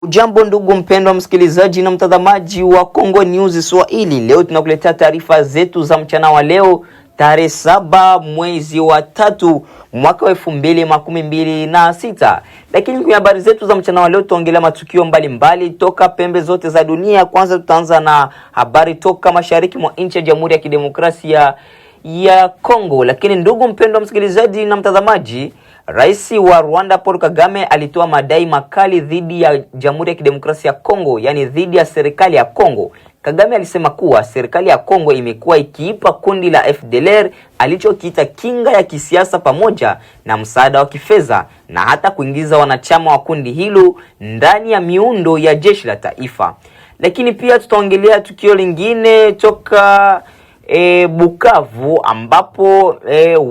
Ujambo ndugu mpendwa msikilizaji na mtazamaji wa Congo News Swahili. Leo tunakuletea taarifa zetu za mchana wa leo tarehe 7 mwezi wa 3 mwaka wa 2026. Lakini kwa habari zetu za mchana wa leo tuongelea matukio mbalimbali toka pembe zote za dunia. Kwanza tutaanza na habari toka mashariki mwa nchi ya Jamhuri ya Kidemokrasia ya Kongo. Lakini ndugu mpendwa msikilizaji na mtazamaji, Rais wa Rwanda Paul Kagame alitoa madai makali dhidi ya Jamhuri ya Kidemokrasia ya Kongo, yani dhidi ya serikali ya Kongo. Kagame alisema kuwa serikali ya Kongo imekuwa ikiipa kundi la FDLR alichokiita kinga ya kisiasa pamoja na msaada wa kifedha na hata kuingiza wanachama wa kundi hilo ndani ya miundo ya jeshi la taifa. Lakini pia tutaongelea tukio lingine toka Bukavu ambapo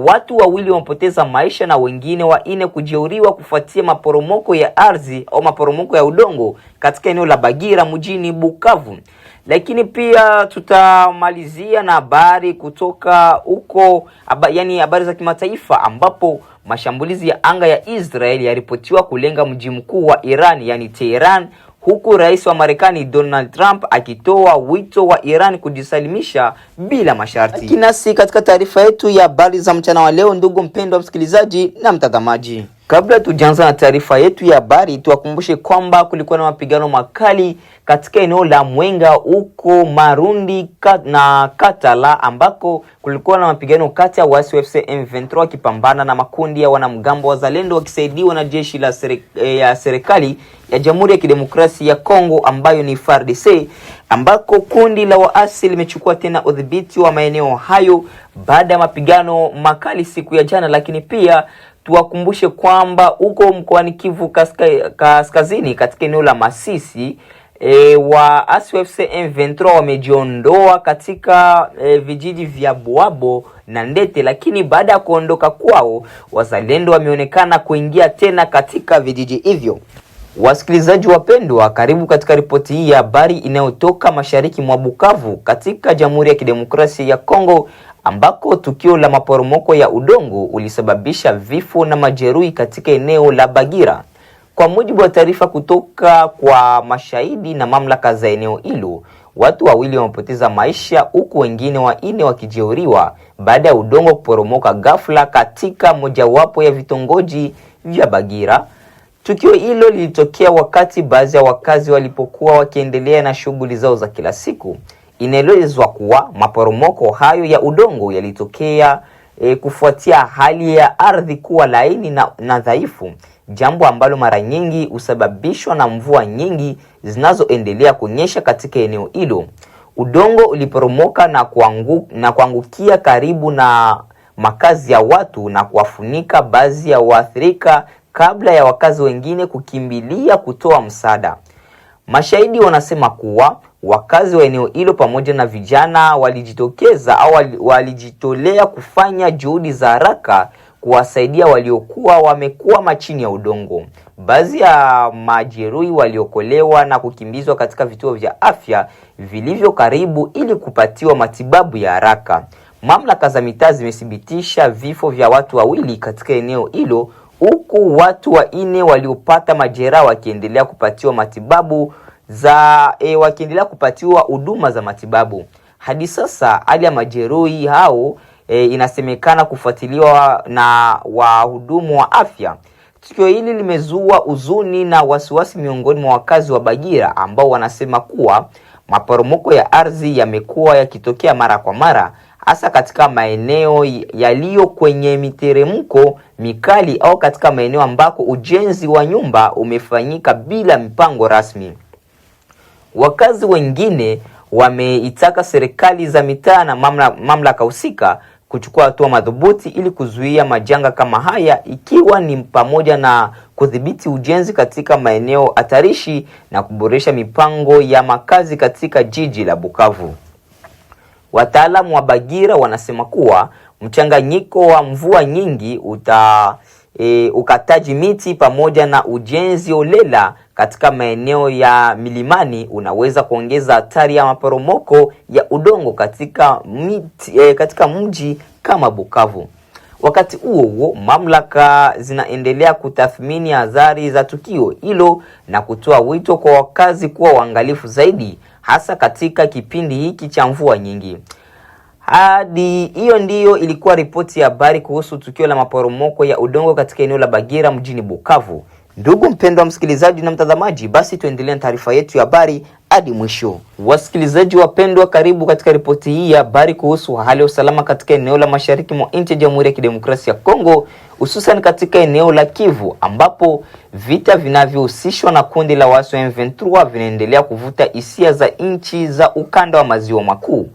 watu wawili wamepoteza maisha na wengine wanne kujeruhiwa kufuatia maporomoko ya ardhi au maporomoko ya udongo katika eneo la Bagira mjini Bukavu. Lakini pia tutamalizia na habari kutoka huko, yani habari za kimataifa, ambapo mashambulizi ya anga ya Israeli yaripotiwa kulenga mji mkuu wa Iran yani Tehran, huku rais wa Marekani Donald Trump akitoa wito wa Iran kujisalimisha bila masharti. Kinasi katika taarifa yetu ya habari za mchana wa leo, ndugu mpendwa msikilizaji na mtazamaji. Kabla tujaanza na taarifa yetu ya habari, tuwakumbushe kwamba kulikuwa na mapigano makali katika eneo la Mwenga huko Marundi na Katala, ambako kulikuwa na mapigano kati ya waasi wa FC M23 wakipambana na makundi ya wanamgambo wa Zalendo wakisaidiwa na jeshi la serikali ya Jamhuri ya Kidemokrasia ya Kongo ambayo ni FARDC, ambako kundi la waasi limechukua tena udhibiti wa maeneo hayo baada ya mapigano makali siku ya jana. Lakini pia tuwakumbushe kwamba huko mkoani Kivu kaskazini katika eneo la Masisi, waasi wa FC M23 wamejiondoa katika vijiji vya Buabo na Ndete, lakini baada ya kuondoka kwao wazalendo wameonekana kuingia tena katika vijiji hivyo. Wasikilizaji wapendwa, karibu katika ripoti hii ya habari inayotoka mashariki mwa Bukavu katika Jamhuri ya Kidemokrasia ya Kongo, ambako tukio la maporomoko ya udongo ulisababisha vifo na majeruhi katika eneo la Bagira. Kwa mujibu wa taarifa kutoka kwa mashahidi na mamlaka za eneo hilo, watu wawili wamepoteza maisha huku wengine wanne wakijeruhiwa baada ya udongo kuporomoka ghafla katika mojawapo ya vitongoji vya Bagira. Tukio hilo lilitokea wakati baadhi ya wakazi walipokuwa wakiendelea na shughuli zao za kila siku. Inaelezwa kuwa maporomoko hayo ya udongo yalitokea kufuatia hali ya ardhi kuwa laini na dhaifu, jambo ambalo mara nyingi husababishwa na mvua nyingi zinazoendelea kunyesha katika eneo hilo. Udongo uliporomoka na kuangukia karibu na makazi ya watu na kuwafunika baadhi ya waathirika kabla ya wakazi wengine kukimbilia kutoa msaada. Mashahidi wanasema kuwa wakazi wa eneo hilo pamoja na vijana walijitokeza au walijitolea kufanya juhudi za haraka kuwasaidia waliokuwa wamekwama chini ya udongo. Baadhi ya majeruhi waliokolewa na kukimbizwa katika vituo vya afya vilivyo karibu ili kupatiwa matibabu ya haraka. Mamlaka za mitaa zimethibitisha vifo vya watu wawili katika eneo hilo, huku watu wanne waliopata majeraha wakiendelea kupatiwa huduma za matibabu. Hadi sasa hali ya majeruhi hao inasemekana kufuatiliwa na wahudumu wa afya. Tukio hili limezua huzuni na wasiwasi miongoni mwa wakazi wa Bagira, ambao wanasema kuwa maporomoko ya ardhi yamekuwa yakitokea mara kwa mara, hasa katika maeneo yaliyo kwenye miteremko mikali au katika maeneo ambako ujenzi wa nyumba umefanyika bila mipango rasmi. Wakazi wengine wameitaka serikali za mitaa na mamlaka husika kuchukua hatua madhubuti ili kuzuia majanga kama haya, ikiwa ni pamoja na kudhibiti ujenzi katika maeneo hatarishi na kuboresha mipango ya makazi katika jiji la Bukavu. Wataalamu wa Bagira wanasema kuwa mchanganyiko wa mvua nyingi, ukataji miti pamoja na ujenzi holela katika maeneo ya milimani unaweza kuongeza hatari ya maporomoko ya udongo katika mji kama Bukavu. Wakati huo mamlaka zinaendelea kutathmini athari za tukio hilo na kutoa wito kwa wakazi kuwa waangalifu zaidi, hasa katika kipindi hiki cha mvua nyingi. Hadi hiyo ndiyo ilikuwa ripoti ya habari kuhusu tukio la maporomoko ya udongo katika eneo la Bagira mjini Bukavu. Ndugu mpendwa msikilizaji na mtazamaji, basi tuendelee na taarifa yetu ya habari hadi mwisho. Wasikilizaji wapendwa, karibu katika ripoti hii ya habari kuhusu hali ya usalama katika eneo la mashariki mwa nchi ya Jamhuri ya Kidemokrasia ya Kongo, hususan katika eneo la Kivu ambapo vita vinavyohusishwa na kundi la waasi wa M23 vinaendelea kuvuta hisia za nchi za ukanda wa maziwa makuu.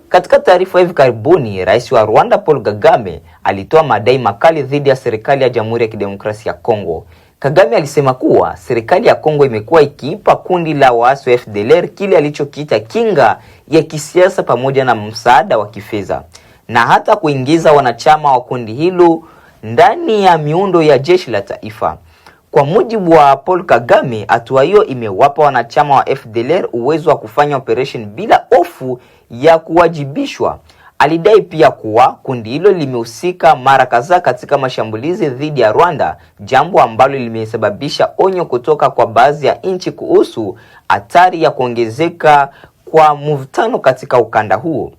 Katika taarifa hivi karibuni, Rais wa Rwanda Paul Kagame alitoa madai makali dhidi ya serikali ya Jamhuri ya Kidemokrasia ya Kongo. Kagame alisema kuwa serikali ya Kongo imekuwa ikiipa kundi la waasi wa FDLR kile alichokiita kinga ya kisiasa pamoja na msaada wa kifedha, na hata kuingiza wanachama wa kundi hilo ndani ya miundo ya jeshi la taifa. Kwa mujibu wa Paul Kagame, hatua hiyo imewapa wanachama wa FDLR uwezo wa kufanya operation bila hofu ya kuwajibishwa. Alidai pia kuwa kundi hilo limehusika mara kadhaa katika mashambulizi dhidi ya Rwanda, jambo ambalo limesababisha onyo kutoka kwa baadhi ya nchi kuhusu hatari ya kuongezeka kwa mvutano katika ukanda huo.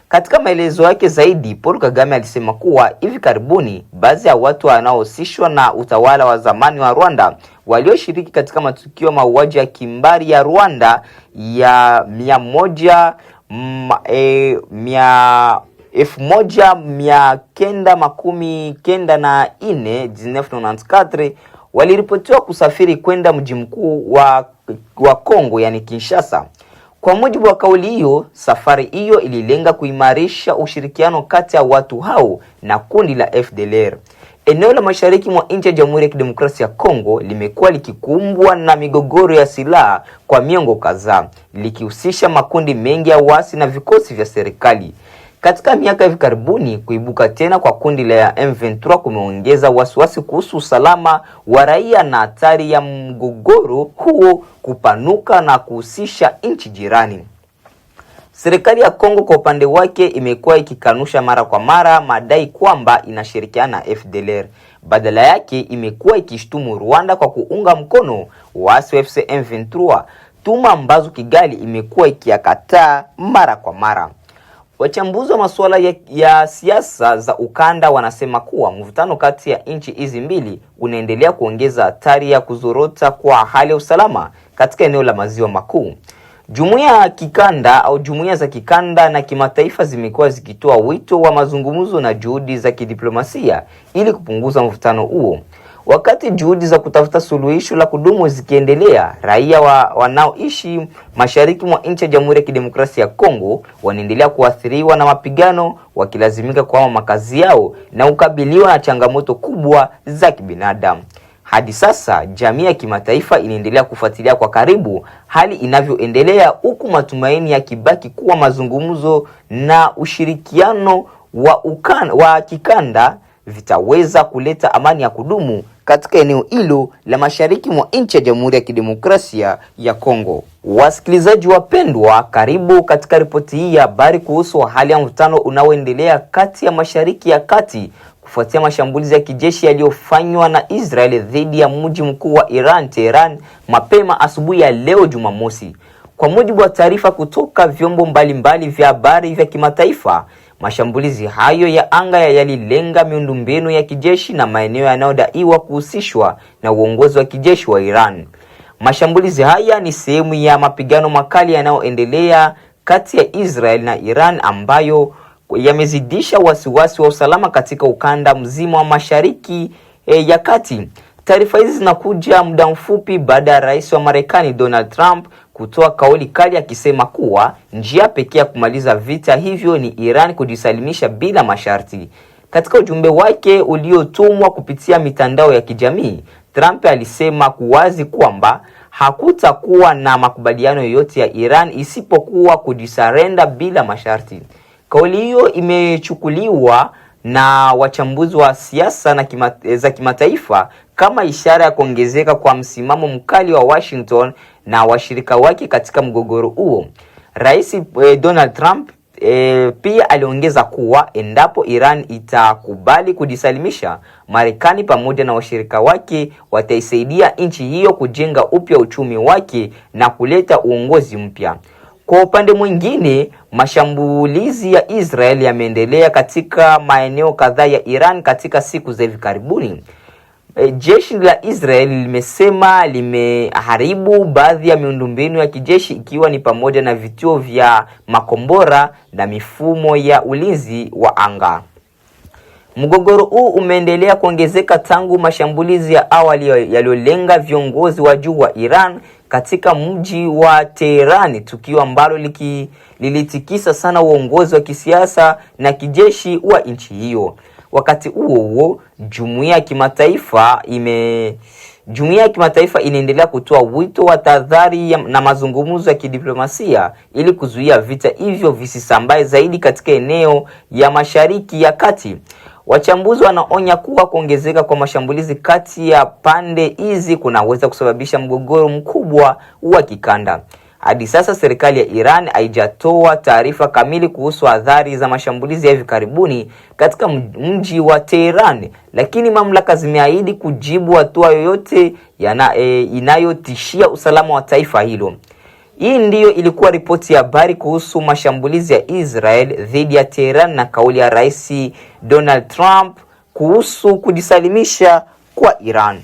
Katika maelezo yake zaidi, Paul Kagame alisema kuwa hivi karibuni baadhi ya watu wanaohusishwa na utawala wa zamani wa Rwanda walioshiriki katika matukio ya mauaji ya kimbari ya Rwanda ya 1994 waliripotiwa kusafiri kwenda mji mkuu wa Kongo, yani Kinshasa. Kwa mujibu wa kauli hiyo, safari hiyo ililenga kuimarisha ushirikiano kati ya watu hao na kundi la FDLR. Eneo la mashariki mwa nchi ya Jamhuri ya Kidemokrasia ya Kongo limekuwa likikumbwa na migogoro ya silaha kwa miongo kadhaa, likihusisha makundi mengi ya waasi na vikosi vya serikali. Katika miaka hivi karibuni, kuibuka tena kwa kundi la M23 kumeongeza wasiwasi kuhusu usalama wa raia na hatari ya mgogoro huo kupanuka na kuhusisha nchi jirani. Serikali ya Kongo kwa upande wake imekuwa ikikanusha mara kwa mara madai kwamba inashirikiana na FDLR. Badala yake imekuwa ikishtumu Rwanda kwa kuunga mkono waasi wa AFC M23, tuma ambazo Kigali imekuwa ikiyakataa mara kwa mara. Wachambuzi wa masuala ya siasa za ukanda wanasema kuwa mvutano kati ya nchi hizi mbili unaendelea kuongeza hatari ya kuzorota kwa hali ya usalama katika eneo la maziwa makuu. Jumuiya za kikanda na kimataifa zimekuwa zikitoa wito wa mazungumzo na juhudi za kidiplomasia ili kupunguza mvutano huo. Wakati juhudi za kutafuta suluhisho la kudumu zikiendelea, raia wanaoishi mashariki mwa nchi ya Jamhuri ya Kidemokrasia ya Kongo wanaendelea kuathiriwa na mapigano, wakilazimika kuhama makazi yao na ukabiliwa na changamoto kubwa za kibinadamu. Hadi sasa, jamii ya kimataifa inaendelea kufuatilia kwa karibu hali inavyoendelea, huku matumaini yakibaki kuwa mazungumzo na ushirikiano wa kikanda vitaweza kuleta amani ya kudumu katika eneo hilo la mashariki mwa nchi ya Jamhuri ya Kidemokrasia ya Kongo. Wasikilizaji wapendwa, karibu katika ripoti hii ya habari kuhusu hali ya mvutano unaoendelea kati ya Mashariki ya Kati kufuatia mashambulizi ya kijeshi yaliyofanywa na Israeli dhidi ya mji mkuu wa Iran, Tehran, mapema asubuhi ya leo Jumamosi. Kwa mujibu wa taarifa kutoka vyombo mbalimbali vya habari vya kimataifa, mashambulizi hayo ya anga yalilenga miundombinu ya kijeshi na maeneo yanayodaiwa kuhusishwa na uongozi wa kijeshi wa Iran. Mashambulizi haya ni sehemu ya mapigano makali yanayoendelea kati ya Israel na Iran ambayo yamezidisha wasiwasi wa usalama katika ukanda mzima wa Mashariki ya Kati. Taarifa hizi zinakuja muda mfupi baada ya Rais wa Marekani Donald Trump kutoa kauli kali akisema kuwa njia pekee ya kumaliza vita hivyo ni Iran kujisalimisha bila masharti. Katika ujumbe wake uliotumwa kupitia mitandao ya kijamii, Trump alisema kuwazi kwamba hakutakuwa na makubaliano yoyote ya Iran isipokuwa kujisarenda bila masharti. Kauli hiyo imechukuliwa na wachambuzi wa siasa na za kimataifa kama ishara ya kuongezeka kwa msimamo mkali wa Washington na washirika wake katika mgogoro huo. Rais Donald Trump Pia aliongeza kuwa endapo Iran itakubali kujisalimisha, Marekani pamoja na washirika wake wataisaidia nchi hiyo kujenga upya uchumi wake na kuleta uongozi mpya. Kwa upande mwingine, mashambulizi ya Israel yameendelea katika maeneo kadhaa ya Iran katika siku za hivi karibuni. Jeshi la Israel limesema limeharibu baadhi ya miundombinu ya kijeshi, ikiwa ni pamoja na vituo vya makombora na mifumo ya ulinzi wa anga. Mgogoro huu umeendelea kuongezeka tangu mashambulizi ya awali yaliyolenga viongozi wa juu wa Iran katika mji wa Tehran, tukio ambalo lilitikisa sana uongozi wa kisiasa na kijeshi wa nchi hiyo. Wakati huo jumuiya ya kimataifa inaendelea kutoa wito wa tahadhari na mazungumzo ya kidiplomasia ili kuzuia vita hivyo visisambae zaidi katika eneo ya Mashariki ya Kati. Wachambuzi wanaonya kuwa kuongezeka kwa mashambulizi kati ya pande hizi kunaweza kusababisha mgogoro mkubwa wa kikanda. Hadi sasa serikali ya Iran haijatoa taarifa kamili kuhusu athari za mashambulizi ya hivi karibuni katika mji wa Tehran, lakini mamlaka zimeahidi kujibu hatua yoyote inayotishia usalama wa taifa hilo. Hii ndiyo ilikuwa ripoti ya habari kuhusu mashambulizi ya Israel dhidi ya Tehran na kauli ya Rais Donald Trump kuhusu kujisalimisha kwa Iran.